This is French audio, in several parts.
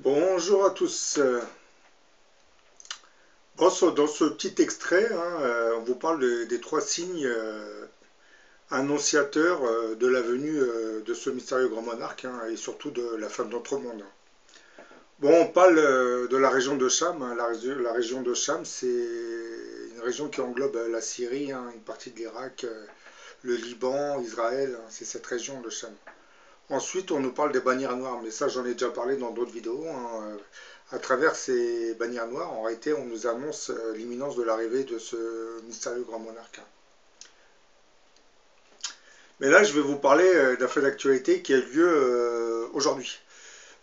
Bonjour à tous. Dans ce petit extrait, on vous parle des trois signes annonciateurs de la venue de ce mystérieux grand monarque et surtout de la fin de notre monde. Bon, on parle de la région de Cham. La région de Cham, c'est une région qui englobe la Syrie, une partie de l'Irak, le Liban, Israël. C'est cette région de Cham. Ensuite, on nous parle des bannières noires, mais ça, j'en ai déjà parlé dans d'autres vidéos. À travers ces bannières noires, en réalité, on nous annonce l'imminence de l'arrivée de ce mystérieux grand monarque. Mais là, je vais vous parler d'un fait d'actualité qui a eu lieu aujourd'hui.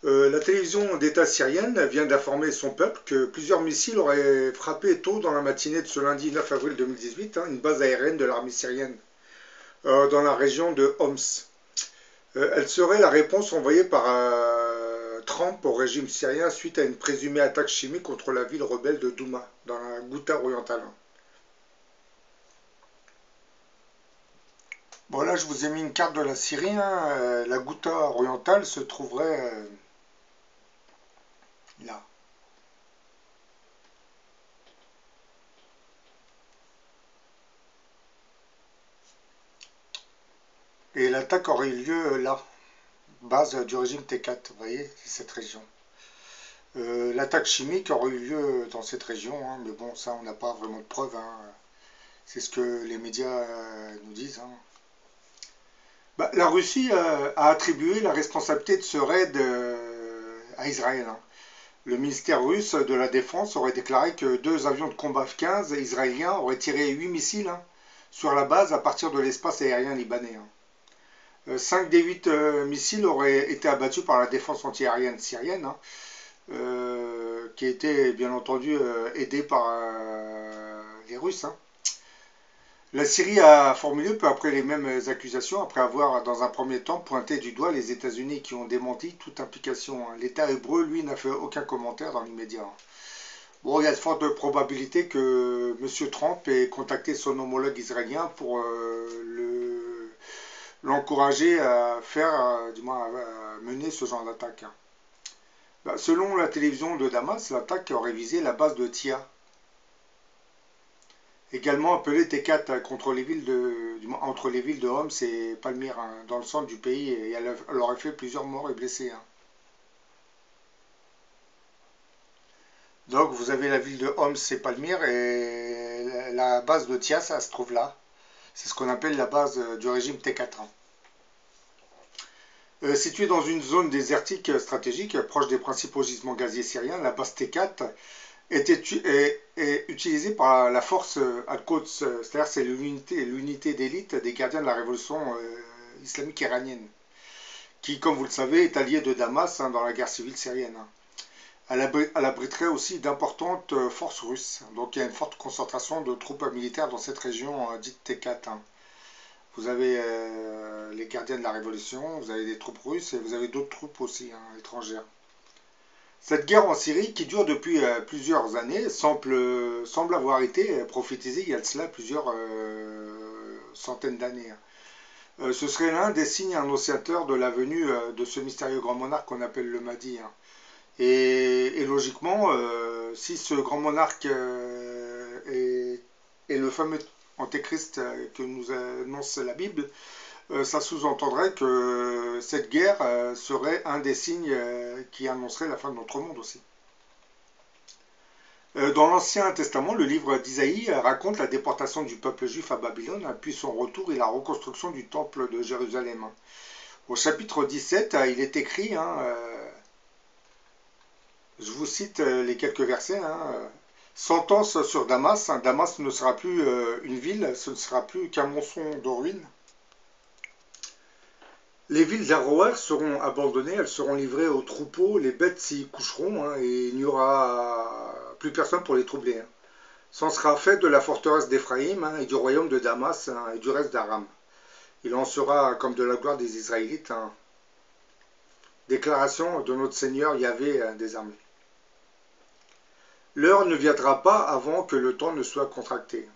La télévision d'État syrienne vient d'informer son peuple que plusieurs missiles auraient frappé tôt dans la matinée de ce lundi 9 avril 2018 une base aérienne de l'armée syrienne dans la région de Homs. Elle serait la réponse envoyée par Trump au régime syrien suite à une présumée attaque chimique contre la ville rebelle de Douma, dans la Ghouta orientale. Bon, là, je vous ai mis une carte de la Syrie. La Ghouta orientale se trouverait là. Et l'attaque aurait eu lieu là, base du régime T4, vous voyez, c'est cette région. L'attaque chimique aurait eu lieu dans cette région, mais bon, ça, on n'a pas vraiment de preuves. C'est ce que les médias nous disent. La Russie a attribué la responsabilité de ce raid à Israël. Le ministère russe de la Défense aurait déclaré que deux avions de combat F-15 israéliens auraient tiré 8 missiles sur la base à partir de l'espace aérien libanais. 5 des 8 missiles auraient été abattus par la défense antiaérienne syrienne, qui était bien entendu aidée par les Russes. La Syrie a formulé peu après les mêmes accusations, après avoir dans un premier temps pointé du doigt les États-Unis qui ont démenti toute implication. L'État hébreu, lui, n'a fait aucun commentaire dans l'immédiat. Bon, il y a de fortes probabilités que M. Trump ait contacté son homologue israélien pour l'encourager à faire, du moins à mener ce genre d'attaque. Selon la télévision de Damas, l'attaque aurait visé la base de Tia, également appelée T4 contre les villes entre les villes de Homs et Palmyre, dans le centre du pays, et elle aurait fait plusieurs morts et blessés. Donc vous avez la ville de Homs et Palmyre, et la base de Tia, ça se trouve là. C'est ce qu'on appelle la base du régime T4. Située dans une zone désertique stratégique, proche des principaux gisements gaziers syriens, la base T4 est utilisée par la force Al-Quds, c'est-à-dire c'est l'unité d'élite des gardiens de la révolution islamique iranienne, qui, comme vous le savez, est alliée de Damas dans la guerre civile syrienne. Elle abriterait aussi d'importantes forces russes, donc il y a une forte concentration de troupes militaires dans cette région dite T4. Vous avez les gardiens de la révolution, vous avez des troupes russes et vous avez d'autres troupes aussi étrangères. Cette guerre en Syrie, qui dure depuis plusieurs années, semble avoir été prophétisée il y a de cela plusieurs centaines d'années. Ce serait l'un des signes annonciateurs de la venue de ce mystérieux grand monarque qu'on appelle le Mahdi. Et logiquement, si ce grand monarque est le fameux antéchrist que nous annonce la Bible, ça sous-entendrait que cette guerre serait un des signes qui annoncerait la fin de notre monde aussi. Dans l'Ancien Testament, le livre d'Isaïe raconte la déportation du peuple juif à Babylone, puis son retour et la reconstruction du temple de Jérusalem. Au chapitre 17, il est écrit, je vous cite les quelques versets, sentence sur Damas, Damas ne sera plus une ville, ce ne sera plus qu'un monceau de ruines. Les villes d'Aroer seront abandonnées, elles seront livrées aux troupeaux, les bêtes s'y coucheront, et il n'y aura plus personne pour les troubler. C'en sera fait de la forteresse d'Éphraïm et du royaume de Damas et du reste d'Aram. Il en sera comme de la gloire des Israélites. Déclaration de notre Seigneur Yahvé des armées. L'heure ne viendra pas avant que le temps ne soit contracté.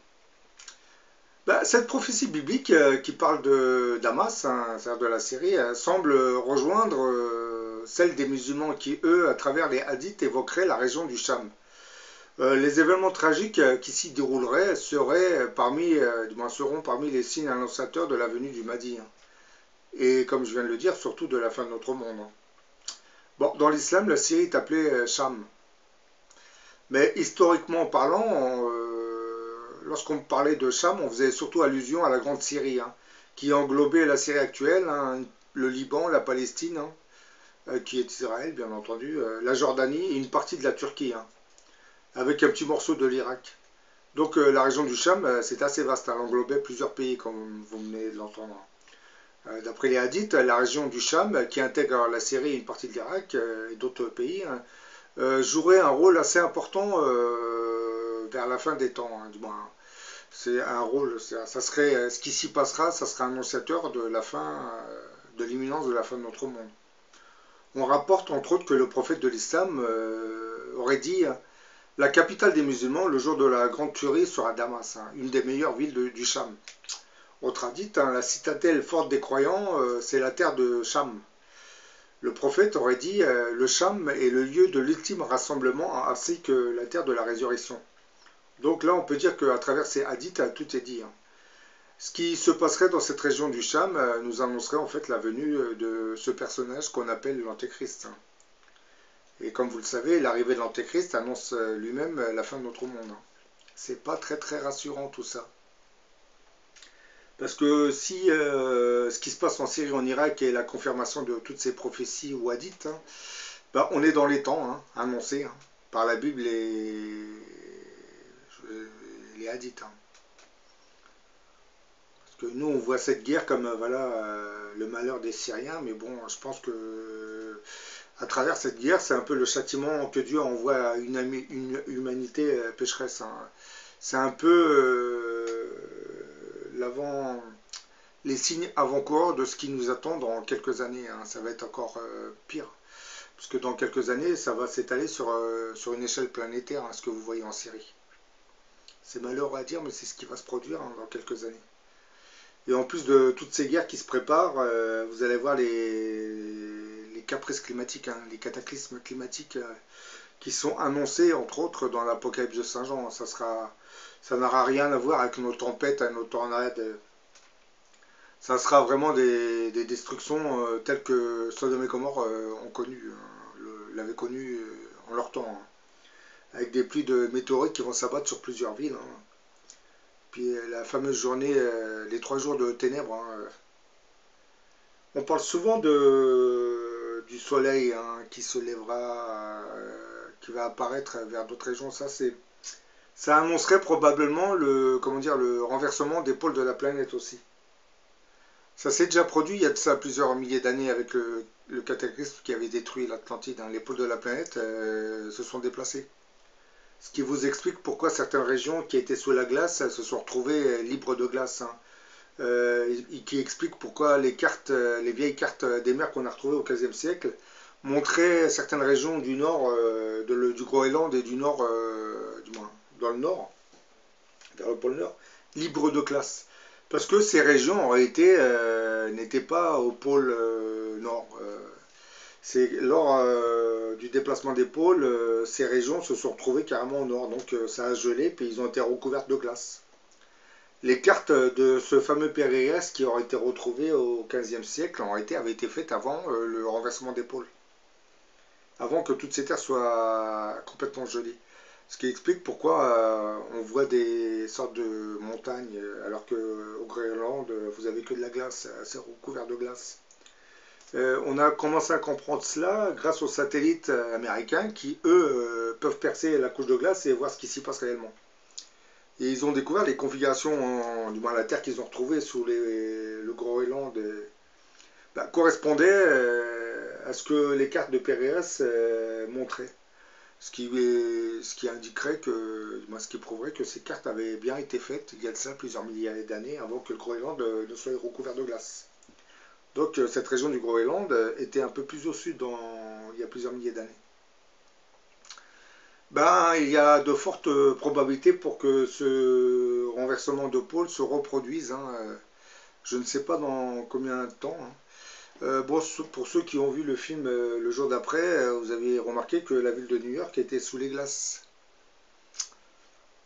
Cette prophétie biblique qui parle de Damas, c'est-à-dire de la Syrie, semble rejoindre celle des musulmans qui, eux, à travers les hadiths, évoqueraient la région du Cham. Les événements tragiques qui s'y dérouleraient seront parmi les signes annonciateurs de la venue du Mahdi. Et comme je viens de le dire, surtout de la fin de notre monde. Bon, dans l'islam, la Syrie est appelée Cham. Mais historiquement parlant, lorsqu'on parlait de Cham, on faisait surtout allusion à la Grande Syrie, qui englobait la Syrie actuelle, le Liban, la Palestine, qui est Israël, bien entendu, la Jordanie et une partie de la Turquie, avec un petit morceau de l'Irak. Donc la région du Cham, c'est assez vaste, elle englobait plusieurs pays, comme vous venez de l'entendre. D'après les hadiths, la région du Cham, qui intègre la Syrie et une partie de l'Irak et d'autres pays, jouerait un rôle assez important vers la fin des temps, du moins. C'est un rôle, ça serait ce qui s'y passera, ça sera annonciateur de la fin, de l'imminence de la fin de notre monde. On rapporte entre autres que le prophète de l'islam aurait dit la capitale des musulmans le jour de la grande tuerie sera Damas, une des meilleures villes du Cham. Autre dit, la citadelle forte des croyants, c'est la terre de Cham. Le prophète aurait dit le Cham est le lieu de l'ultime rassemblement ainsi que la terre de la résurrection. Donc là, on peut dire qu'à travers ces hadiths, tout est dit. Ce qui se passerait dans cette région du Cham nous annoncerait en fait la venue de ce personnage qu'on appelle l'Antéchrist. Et comme vous le savez, l'arrivée de l'Antéchrist annonce lui-même la fin de notre monde. C'est pas très très rassurant tout ça. Parce que si ce qui se passe en Syrie, en Irak est la confirmation de toutes ces prophéties ou hadiths, on est dans les temps annoncés par la Bible et les hadiths. Parce que nous, on voit cette guerre comme le malheur des Syriens, mais bon, je pense que à travers cette guerre, c'est un peu le châtiment que Dieu envoie à une humanité pécheresse. C'est un peu les signes avant-coureurs de ce qui nous attend dans quelques années. Ça va être encore pire. Parce que dans quelques années, ça va s'étaler sur une échelle planétaire, ce que vous voyez en Syrie. C'est malheureux à dire, mais c'est ce qui va se produire dans quelques années. Et en plus de toutes ces guerres qui se préparent, vous allez voir les caprices climatiques, les cataclysmes climatiques qui sont annoncés, entre autres, dans l'Apocalypse de Saint Jean. Ça n'aura rien à voir avec nos tempêtes, nos tornades. Ça sera vraiment des destructions telles que Sodome et Gomorrhe l'avaient connu en leur temps. Avec des pluies de météorites qui vont s'abattre sur plusieurs villes. Puis la fameuse journée, les 3 jours de ténèbres. On parle souvent du soleil qui se lèvera, qui va apparaître vers d'autres régions. Ça annoncerait probablement le renversement des pôles de la planète aussi. Ça s'est déjà produit il y a de ça plusieurs milliers d'années avec le cataclysme qui avait détruit l'Atlantide. Les pôles de la planète se sont déplacés. Ce qui vous explique pourquoi certaines régions qui étaient sous la glace se sont retrouvées libres de glace. Et qui explique pourquoi les vieilles cartes des mers qu'on a retrouvées au XVe siècle montraient certaines régions du nord, du Groenland et du nord, du moins dans le nord, vers le pôle nord, libres de glace. Parce que ces régions en réalité n'étaient pas au pôle nord. C'est lors du déplacement des pôles, ces régions se sont retrouvées carrément au nord, donc ça a gelé, puis ils ont été recouvertes de glace. Les cartes de ce fameux Périas qui aurait été retrouvé au XVe siècle avaient été faites avant le renversement des pôles, avant que toutes ces terres soient complètement gelées. Ce qui explique pourquoi on voit des sortes de montagnes, alors qu'au Groenland, vous avez que de la glace, c'est recouvert de glace. On a commencé à comprendre cela grâce aux satellites américains qui, eux, peuvent percer la couche de glace et voir ce qui s'y passe réellement. Et ils ont découvert les configurations, du moins la terre qu'ils ont retrouvée sous le Groenland, correspondait à ce que les cartes de Périas montraient. Ce qui indiquerait ce qui prouverait que ces cartes avaient bien été faites il y a de ça plusieurs milliers d'années avant que le Groenland ne soit recouvert de glace. Donc cette région du Groenland était un peu plus au sud il y a plusieurs milliers d'années. Il y a de fortes probabilités pour que ce renversement de pôle se reproduise. Je ne sais pas dans combien de temps. Bon, pour ceux qui ont vu le film le jour d'après, vous avez remarqué que la ville de New York était sous les glaces.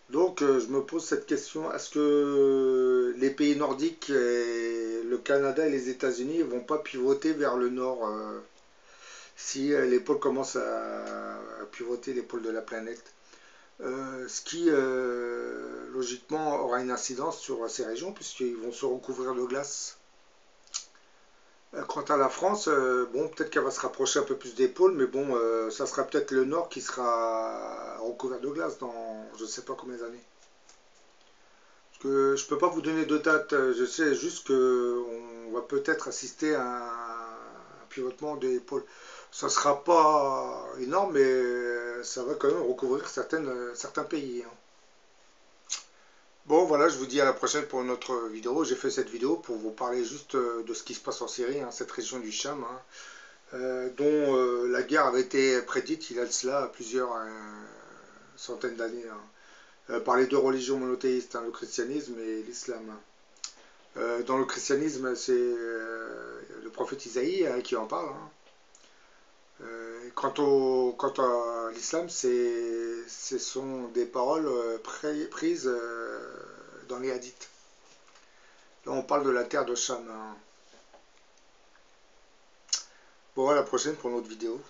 Donc, je me pose cette question, est-ce que les pays nordiques, le Canada et les États-Unis vont pas pivoter vers le nord si les pôles commencent à pivoter les pôles de la planète? Ce qui, logiquement, aura une incidence sur ces régions, puisqu'ils vont se recouvrir de glace. Quant à la France, bon, peut-être qu'elle va se rapprocher un peu plus des pôles, mais bon, ça sera peut-être le nord qui sera recouvert de glace dans je ne sais pas combien d'années. Parce que je ne peux pas vous donner de date, je sais juste qu'on va peut-être assister à un pivotement des pôles. Ça ne sera pas énorme, mais ça va quand même recouvrir certains pays, hein. Bon, voilà, je vous dis à la prochaine pour une autre vidéo. J'ai fait cette vidéo pour vous parler juste de ce qui se passe en Syrie, hein, cette région du Cham, hein, dont la guerre avait été prédite il y a de cela plusieurs centaines d'années, hein, par les deux religions monothéistes, hein, le christianisme et l'islam, hein. Dans le christianisme, c'est le prophète Isaïe qui en parle, hein. Quant à l'islam, ce sont des paroles prises dans les hadiths. Là, on parle de la terre de Cham, hein. Bon, à la prochaine pour une autre vidéo.